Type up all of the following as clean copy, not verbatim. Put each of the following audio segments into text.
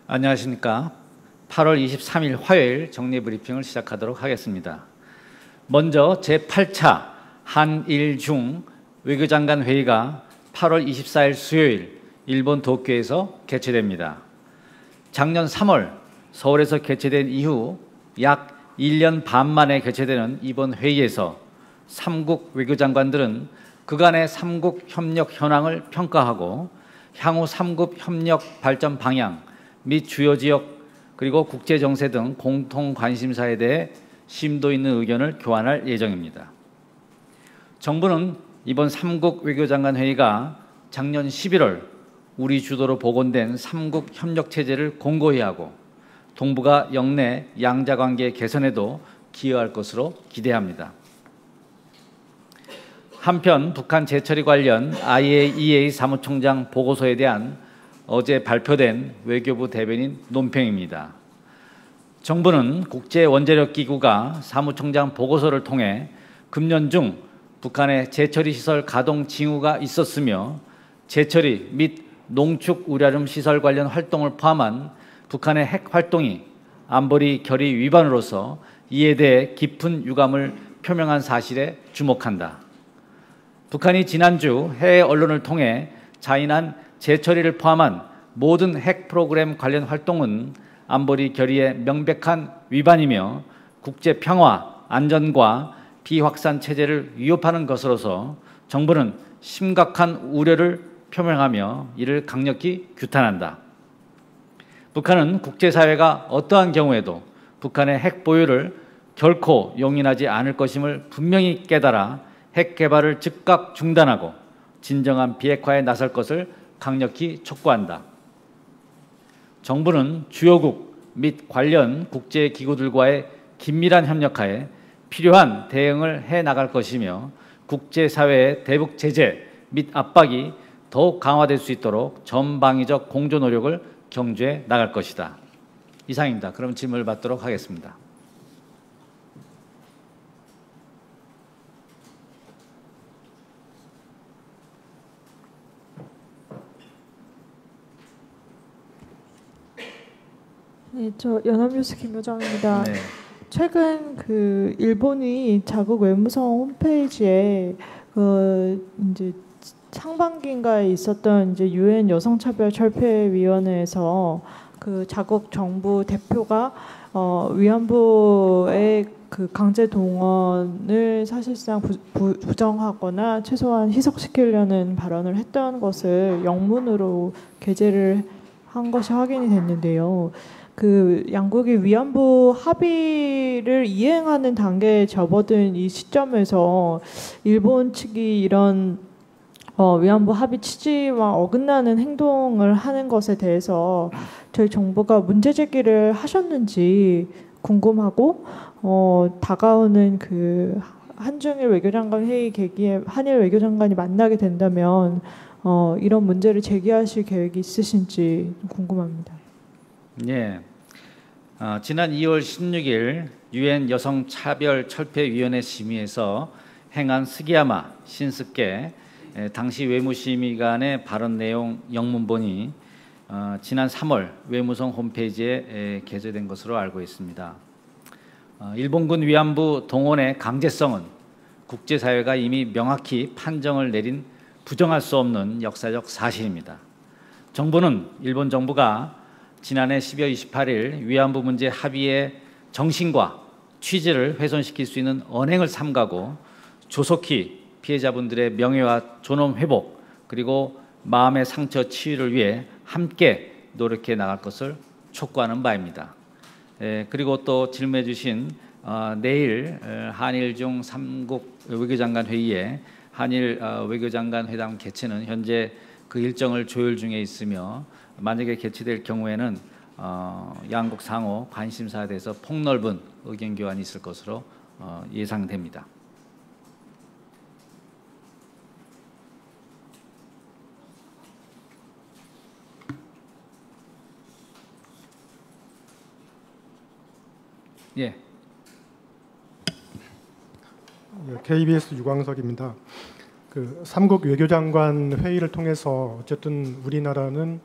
안녕하십니까. 8월 23일 화요일 정례 브리핑을 시작하도록 하겠습니다. 먼저 제8차 한일중 외교장관 회의가 8월 24일 수요일 일본 도쿄에서 개최됩니다. 작년 3월 서울에서 개최된 이후 약 1년 반 만에 개최되는 이번 회의에서 3국 외교장관들은 그간의 3국 협력 현황을 평가하고 향후 3국 협력 발전 방향 및 주요 지역 그리고 국제 정세 등 공통 관심사에 대해 심도 있는 의견을 교환할 예정입니다. 정부는 이번 3국 외교장관 회의가 작년 11월 우리 주도로 복원된 3국 협력 체제를 공고히 하고 동북아 영내 양자 관계 개선에도 기여할 것으로 기대합니다. 한편 북한 재처리 관련 IAEA 사무총장 보고서에 대한 어제 발표된 외교부 대변인 논평입니다. 정부는 국제원자력기구가 사무총장 보고서를 통해 금년 중 북한의 재처리 시설 가동 징후가 있었으며 재처리 및 농축 우라륨 시설 관련 활동을 포함한 북한의 핵 활동이 안보리 결의 위반으로서 이에 대해 깊은 유감을 표명한 사실에 주목한다. 북한이 지난주 해외 언론을 통해 자인한 재처리를 포함한 모든 핵 프로그램 관련 활동은 안보리 결의의 명백한 위반이며 국제 평화, 안전과 비확산 체제를 위협하는 것으로서 정부는 심각한 우려를 표명하며 이를 강력히 규탄한다. 북한은 국제사회가 어떠한 경우에도 북한의 핵 보유를 결코 용인하지 않을 것임을 분명히 깨달아 핵 개발을 즉각 중단하고 진정한 비핵화에 나설 것을 강력히 촉구한다. 정부는 주요국 및 관련 국제기구들과의 긴밀한 협력하에 필요한 대응을 해나갈 것이며 국제사회의 대북 제재 및 압박이 더욱 강화될 수 있도록 전방위적 공조 노력을 경주해 나갈 것이다. 이상입니다. 그럼 질문을 받도록 하겠습니다. 네, 저 연합뉴스 김효정입니다. 네. 최근 일본이 자국 외무성 홈페이지에 이제 상반기인가에 있었던 이제 유엔 여성차별철폐위원회에서 자국 정부 대표가 위안부의 강제 동원을 사실상 부정하거나 최소한 희석시키려는 발언을 했던 것을 영문으로 게재를 한 것이 확인이 됐는데요. 양국이 위안부 합의를 이행하는 단계에 접어든 이 시점에서 일본 측이 이런 위안부 합의 취지와 어긋나는 행동을 하는 것에 대해서 저희 정부가 문제 제기를 하셨는지 궁금하고 다가오는 한중일 외교장관 회의 계기에 한일 외교장관이 만나게 된다면 이런 문제를 제기하실 계획이 있으신지 궁금합니다. 네. 지난 2월 16일 유엔 여성차별철폐위원회 심의에서 행한 스기야마 신스케 당시 외무심의관의 발언 내용 영문본이 지난 3월 외무성 홈페이지에 게재된 것으로 알고 있습니다. 일본군 위안부 동원의 강제성은 국제사회가 이미 명확히 판정을 내린 부정할 수 없는 역사적 사실입니다. 정부는 일본 정부가 지난해 12월 28일 위안부 문제 합의의 정신과 취지를 훼손시킬 수 있는 언행을 삼가고 조속히 피해자분들의 명예와 존엄 회복 그리고 마음의 상처 치유를 위해 함께 노력해 나갈 것을 촉구하는 바입니다. 그리고 또 질문해 주신 내일 한일중 3국 외교장관 회의에 한일 외교장관 회담 개최는 현재 그 일정을 조율 중에 있으며 만약에 개최될 경우에는 양국 상호 관심사에 대해서 폭넓은 의견 교환이 있을 것으로 예상됩니다. 예. KBS 유광석입니다. 3국 외교장관 회의를 통해서 어쨌든 우리나라는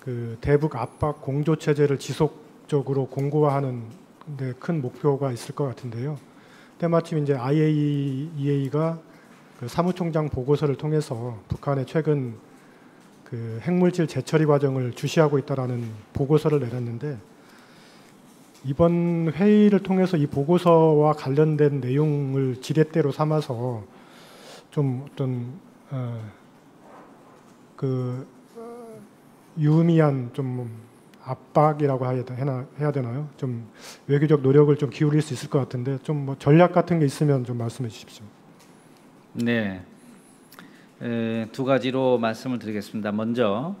그 대북 압박 공조 체제를 지속적으로 공고화하는 데 큰 목표가 있을 것 같은데요. 때마침 이제 IAEA가 그 사무총장 보고서를 통해서 북한의 최근 그 핵물질 재처리 과정을 주시하고 있다라는 보고서를 내렸는데, 이번 회의를 통해서 이 보고서와 관련된 내용을 지렛대로 삼아서 좀 어떤 유의미한 좀 압박이라고 해야 되나요? 좀 외교적 노력을 좀 기울일 수 있을 것 같은데, 좀 뭐 전략 같은 게 있으면 좀 말씀해 주십시오. 네, 두 가지로 말씀을 드리겠습니다. 먼저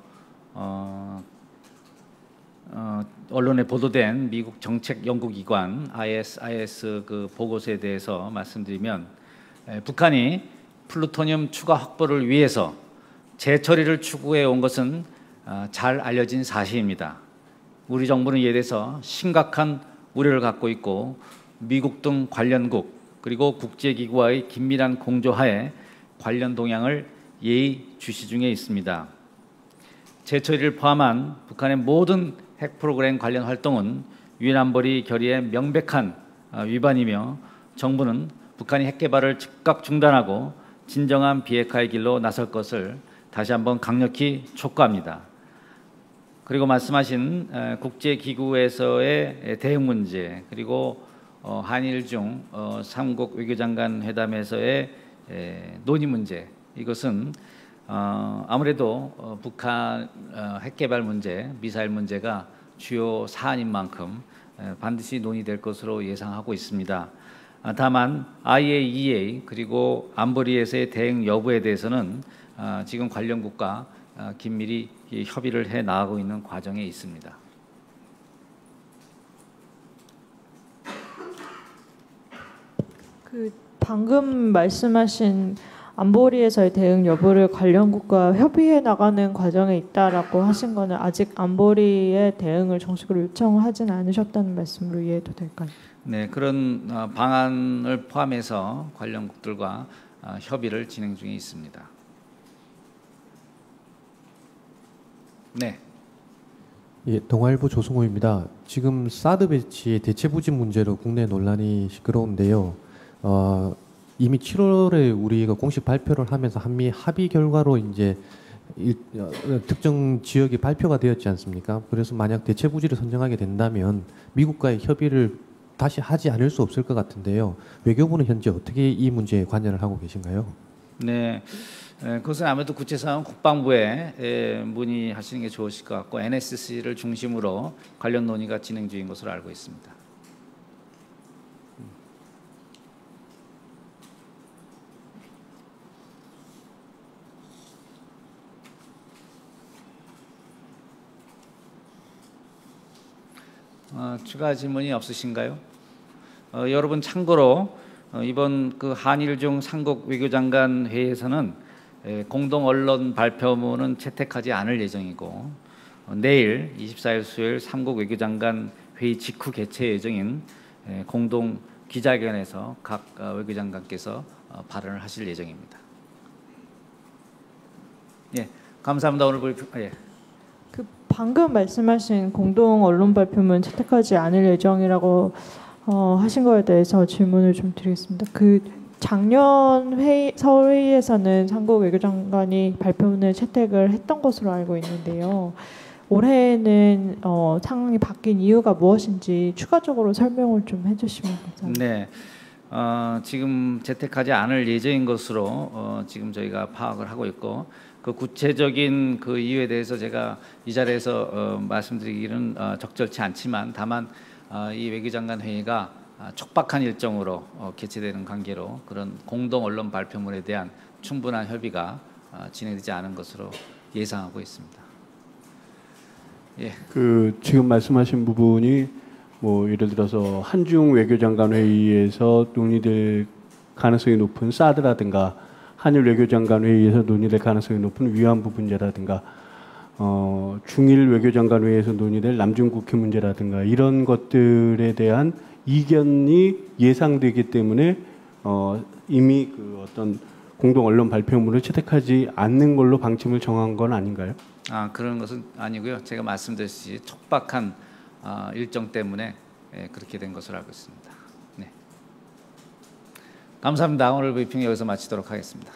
언론에 보도된 미국 정책연구기관 ISIS 그 보고서에 대해서 말씀드리면, 북한이 플루토늄 추가 확보를 위해서 재처리를 추구해 온 것은 잘 알려진 사실입니다. 우리 정부는 이에 대해서 심각한 우려를 갖고 있고, 미국 등 관련국 그리고 국제기구와의 긴밀한 공조하에 관련 동향을 예의주시 중에 있습니다. 재처리를 포함한 북한의 모든 핵 프로그램 관련 활동은 유엔 안보리 결의의 명백한 위반이며, 정부는 북한이 핵 개발을 즉각 중단하고 진정한 비핵화의 길로 나설 것을 다시 한번 강력히 촉구합니다. 그리고 말씀하신 국제기구에서의 대응 문제, 그리고 한일 중 3국 외교장관 회담에서의 논의 문제, 이것은 아무래도 북한 핵개발 문제, 미사일 문제가 주요 사안인 만큼 반드시 논의될 것으로 예상하고 있습니다. 다만 IAEA 그리고 안보리에서의 대응 여부에 대해서는 지금 관련국과 긴밀히 협의를 해 나가고 있는 과정에 있습니다. 그 방금 말씀하신 안보리에서의 대응 여부를 관련국과 협의해 나가는 과정에 있다라고 하신 거는 아직 안보리의 대응을 정식으로 요청하진 않으셨다는 말씀으로 이해해도 될까요? 네, 그런 방안을 포함해서 관련국들과 협의를 진행 중에 있습니다. 네. 예, 동아일보 조승호입니다. 지금 사드 배치의 대체 부진 문제로 국내 논란이 시끄러운데요. 이미 7월에 우리가 공식 발표를 하면서 한미 합의 결과로 이제 특정 지역이 발표가 되었지 않습니까? 그래서 만약 대체 부지를 선정하게 된다면 미국과의 협의를 다시 하지 않을 수 없을 것 같은데요. 외교부는 현재 어떻게 이 문제에 관여를 하고 계신가요? 네, 그것은 아무래도 구체사항은 국방부에 문의하시는 게 좋으실 것 같고, NSC를 중심으로 관련 논의가 진행 중인 것으로 알고 있습니다. 추가 질문이 없으신가요? 여러분 참고로 이번 그 한일 중 3국 외교장관 회의에서는 공동 언론 발표문은 채택하지 않을 예정이고, 내일 24일 수요일 3국 외교장관 회의 직후 개최 예정인 공동 기자회견에서 각 외교장관께서 발언을 하실 예정입니다. 예, 감사합니다. 오늘 브리핑. 예. 그 방금 말씀하신 공동 언론 발표문 채택하지 않을 예정이라고 하신 거에 대해서 질문을 좀 드리겠습니다. 그 작년 서울 회의에서는 삼국 외교장관이 발표문을 채택을 했던 것으로 알고 있는데요. 올해는 상황이 바뀐 이유가 무엇인지 추가적으로 설명을 좀 해주시면 감사합니다. 네, 지금 채택하지 않을 예정인 것으로 지금 저희가 파악을 하고 있고, 그 구체적인 그 이유에 대해서 제가 이 자리에서 말씀드리기는 적절치 않지만, 다만 이 외교장관 회의가 촉박한 일정으로 개최되는 관계로 그런 공동 언론 발표문에 대한 충분한 협의가 진행되지 않은 것으로 예상하고 있습니다. 예. 그 지금 말씀하신 부분이 뭐 예를 들어서 한중 외교장관 회의에서 논의될 가능성이 높은 사드라든가 한일 외교장관 회의에서 논의될 가능성이 높은 위안부 문제라든가 중일 외교장관 회의에서 논의될 남중국해 문제라든가 이런 것들에 대한 이견이 예상되기 때문에 이미 그 어떤 공동 언론 발표문을 채택하지 않는 걸로 방침을 정한 건 아닌가요? 그런 것은 아니고요. 제가 말씀드렸듯이 촉박한 일정 때문에 그렇게 된 것으로 알고 있습니다. 네. 감사합니다. 오늘 브리핑 여기서 마치도록 하겠습니다.